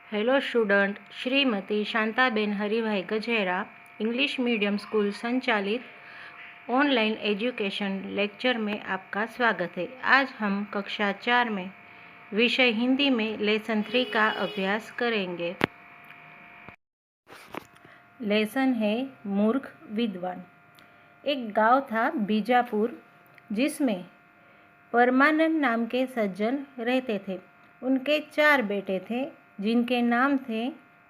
Hello student, Shrimati Shantaben Haribhai Gajera English medium school संचालित online education lecture में आपका स्वागत है। आज हम कक्षा 4 में विषय हिंदी में लेसन 3 का अभ्यास करेंगे। लेसन है मूर्ख विद्वान। एक गांव था बीजापुर, जिसमें परमानंद नाम के सज्जन रहते थे। उनके 4 बेटे थे, जिनके नाम थे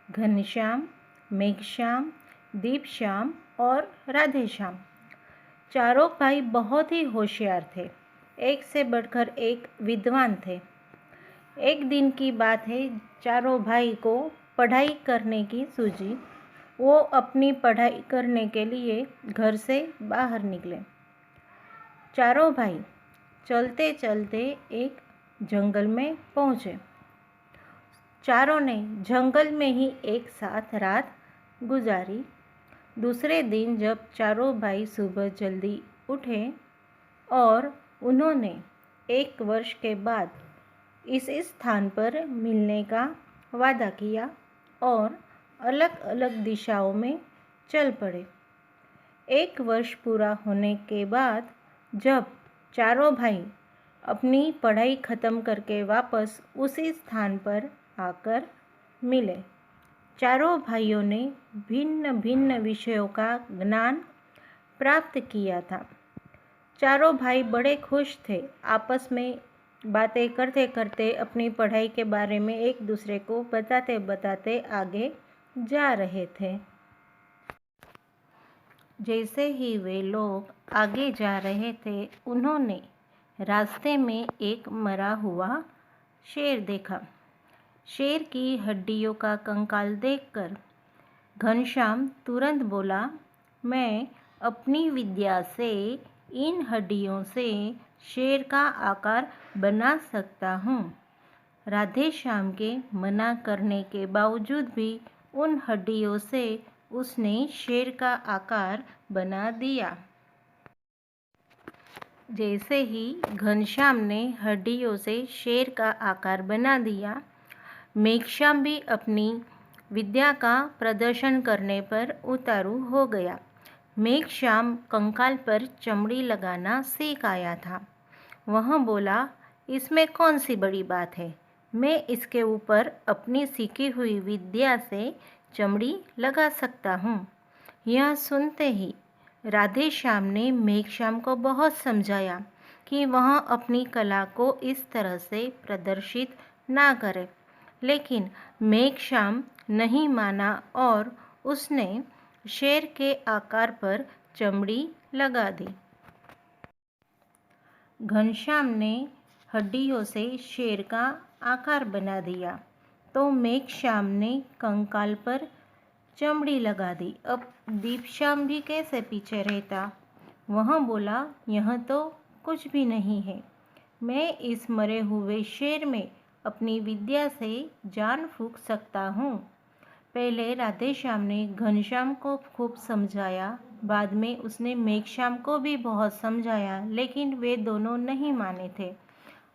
घनश्याम, मेघश्याम, दीपश्याम और राधेश्याम। चारों भाई बहुत ही होशियार थे, एक से बढ़कर एक विद्वान थे। एक दिन की बात है, चारों भाई को पढ़ाई करने की सूझी। वो अपनी पढ़ाई करने के लिए घर से बाहर निकले। चारों भाई चलते चलते एक जंगल में पहुँचे। चारों ने जंगल में ही एक साथ रात गुजारी। दूसरे दिन जब चारों भाई सुबह जल्दी उठे और उन्होंने 1 वर्ष के बाद इस स्थान पर मिलने का वादा किया और अलग अलग दिशाओं में चल पड़े। 1 वर्ष पूरा होने के बाद जब चारों भाई अपनी पढ़ाई ख़त्म करके वापस उसी स्थान पर आकर मिले, चारों भाइयों ने भिन्न भिन्न विषयों का ज्ञान प्राप्त किया था। चारों भाई बड़े खुश थे। आपस में बातें करते करते अपनी पढ़ाई के बारे में एक दूसरे को बताते बताते आगे जा रहे थे। जैसे ही वे लोग आगे जा रहे थे, उन्होंने रास्ते में एक मरा हुआ शेर देखा। शेर की हड्डियों का कंकाल देखकर घनश्याम तुरंत बोला, मैं अपनी विद्या से इन हड्डियों से शेर का आकार बना सकता हूँ। राधेश्याम के मना करने के बावजूद भी उन हड्डियों से उसने शेर का आकार बना दिया। जैसे ही घनश्याम ने हड्डियों से शेर का आकार बना दिया, मेघश्याम भी अपनी विद्या का प्रदर्शन करने पर उतारू हो गया। मेघश्याम कंकाल पर चमड़ी लगाना सीख आया था। वह बोला, इसमें कौन सी बड़ी बात है, मैं इसके ऊपर अपनी सीखी हुई विद्या से चमड़ी लगा सकता हूँ। यह सुनते ही राधेश्याम ने मेघश्याम को बहुत समझाया कि वह अपनी कला को इस तरह से प्रदर्शित ना करे, लेकिन मेघश्याम नहीं माना और उसने शेर के आकार पर चमड़ी लगा दी। घनश्याम ने हड्डियों से शेर का आकार बना दिया तो मेघश्याम ने कंकाल पर चमड़ी लगा दी। अब दीपश्याम भी कैसे पीछे रहता। वह बोला, यह तो कुछ भी नहीं है, मैं इस मरे हुए शेर में अपनी विद्या से जान फूंक सकता हूँ। पहले राधेश्याम ने घनश्याम को खूब समझाया, बाद में उसने मेघश्याम को भी बहुत समझाया, लेकिन वे दोनों नहीं माने थे।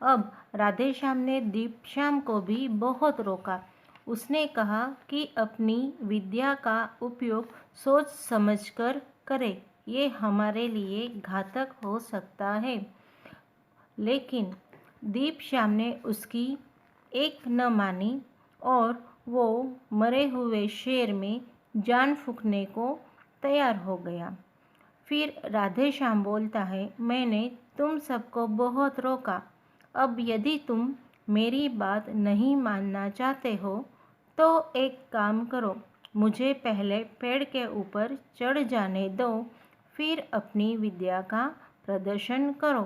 अब राधेश्याम ने दीपश्याम को भी बहुत रोका। उसने कहा कि अपनी विद्या का उपयोग सोच समझकर करे, ये हमारे लिए घातक हो सकता है। लेकिन दीपश्याम ने उसकी एक न मानी और वो मरे हुए शेर में जान फूंकने को तैयार हो गया। फिर राधेश्याम बोलता है, मैंने तुम सबको बहुत रोका, अब यदि तुम मेरी बात नहीं मानना चाहते हो तो एक काम करो, मुझे पहले पेड़ के ऊपर चढ़ जाने दो, फिर अपनी विद्या का प्रदर्शन करो।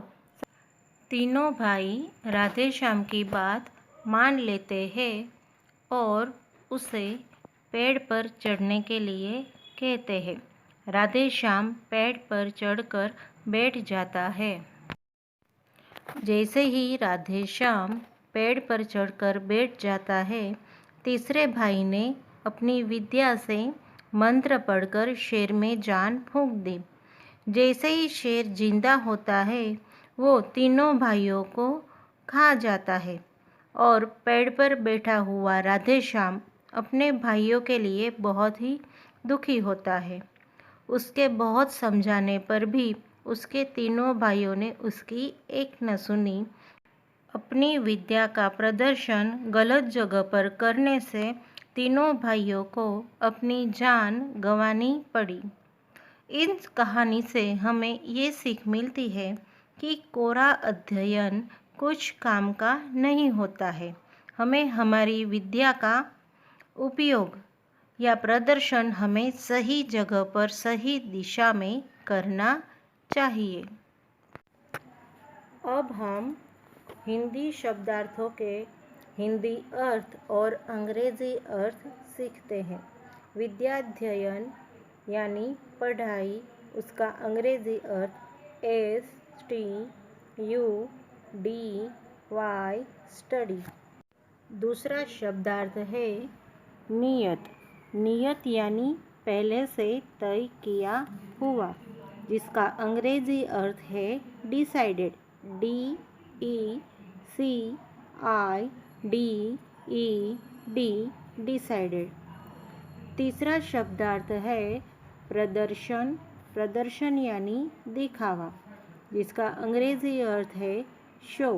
तीनों भाई राधेश्याम की बात मान लेते हैं और उसे पेड़ पर चढ़ने के लिए कहते हैं। राधेश्याम पेड़ पर चढ़कर बैठ जाता है। जैसे ही राधेश्याम पेड़ पर चढ़कर बैठ जाता है, तीसरे भाई ने अपनी विद्या से मंत्र पढ़कर शेर में जान फूंक दी। जैसे ही शेर जिंदा होता है, वो तीनों भाइयों को खा जाता है और पेड़ पर बैठा हुआ राधेश्याम अपने भाइयों के लिए बहुत ही दुखी होता है। उसके बहुत समझाने पर भी उसके तीनों भाइयों ने उसकी एक न सुनी। अपनी विद्या का प्रदर्शन गलत जगह पर करने से तीनों भाइयों को अपनी जान गंवानी पड़ी। इस कहानी से हमें ये सीख मिलती है कि कोरा अध्ययन कुछ काम का नहीं होता है। हमें हमारी विद्या का उपयोग या प्रदर्शन हमें सही जगह पर सही दिशा में करना चाहिए। अब हम हिंदी शब्दार्थों के हिंदी अर्थ और अंग्रेजी अर्थ सीखते हैं। विद्याध्ययन यानी पढ़ाई, उसका अंग्रेजी अर्थ STUDY, स्टडी। दूसरा शब्दार्थ है नियत। नियत यानी पहले से तय किया हुआ, जिसका अंग्रेजी अर्थ है डिसाइडेड, DECIDED, डिसाइडेड। तीसरा शब्दार्थ है प्रदर्शन। प्रदर्शन यानी दिखावा, जिसका अंग्रेजी अर्थ है शो,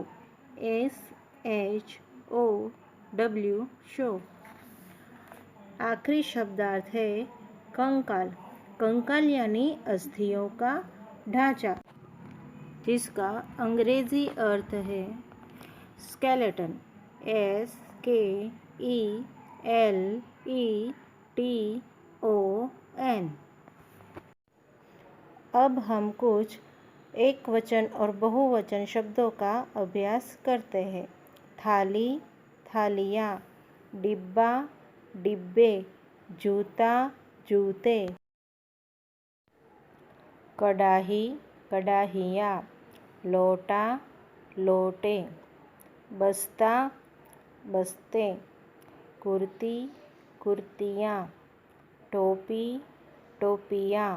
SHOW, शो। आखिरी शब्दार्थ है कंकाल। कंकाल यानी अस्थियों का ढांचा, जिसका अंग्रेजी अर्थ है स्केलेटन, SKELETON। अब हम कुछ एक वचन और बहुवचन शब्दों का अभ्यास करते हैं। थाली, थालियाँ, डिब्बा, डिब्बे, जूता, जूते। कढ़ाई, कढ़ाइयाँ, लोटा, लोटे। बस्ता, बस्ते। कुर्ती, कुर्तियाँ। टोपी, टोपियाँ।